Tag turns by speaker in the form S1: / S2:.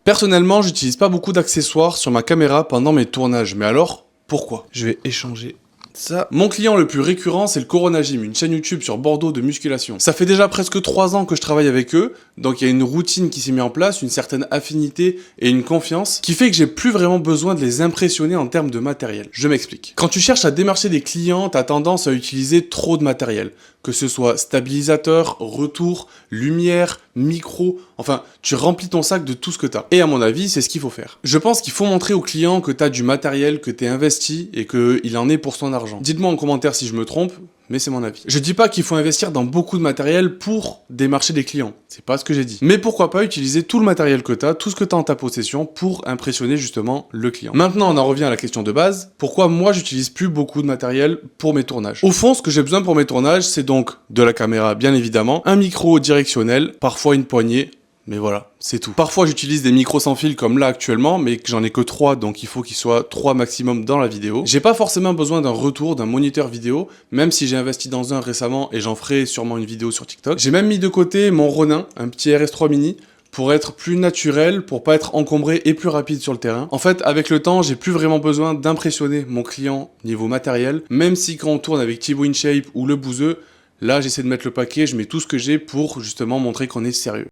S1: Personnellement, j'utilise pas beaucoup d'accessoires sur ma caméra pendant mes tournages, mais alors, pourquoi? Je vais échanger ça. Mon client le plus récurrent, c'est le Corona Gym, une chaîne YouTube sur Bordeaux de musculation. Ça fait déjà presque 3 ans que je travaille avec eux, donc il y a une routine qui s'est mise en place, une certaine affinité et une confiance qui fait que j'ai plus vraiment besoin de les impressionner en termes de matériel. Je m'explique. Quand tu cherches à démarcher des clients, t'as tendance à utiliser trop de matériel. Que ce soit stabilisateur, retour, lumière, micro, enfin, tu remplis ton sac de tout ce que t'as. Et à mon avis, c'est ce qu'il faut faire. Je pense qu'il faut montrer au client que t'as du matériel, que t'es investi et qu'il en est pour son argent. Dites-moi en commentaire si je me trompe, mais c'est mon avis. Je dis pas qu'il faut investir dans beaucoup de matériel pour démarcher des clients. C'est pas ce que j'ai dit. Mais pourquoi pas utiliser tout le matériel que t'as, tout ce que t'as en ta possession pour impressionner justement le client. Maintenant, on en revient à la question de base. Pourquoi moi j'utilise plus beaucoup de matériel pour mes tournages? Au fond, ce que j'ai besoin pour mes tournages, c'est donc de la caméra, bien évidemment, un micro directionnel, parfois une poignée, mais voilà, c'est tout. Parfois, j'utilise des micros sans fil comme là actuellement, mais que j'en ai que 3, donc il faut qu'il soit 3 maximum dans la vidéo. J'ai pas forcément besoin d'un retour, d'un moniteur vidéo, même si j'ai investi dans un récemment et j'en ferai sûrement une vidéo sur TikTok. J'ai même mis de côté mon Ronin, un petit RS3 mini, pour être plus naturel, pour pas être encombré et plus rapide sur le terrain. En fait, avec le temps, j'ai plus vraiment besoin d'impressionner mon client niveau matériel, même si quand on tourne avec Thibaut InShape ou le Bouzeux, là, j'essaie de mettre le paquet, je mets tout ce que j'ai pour justement montrer qu'on est sérieux.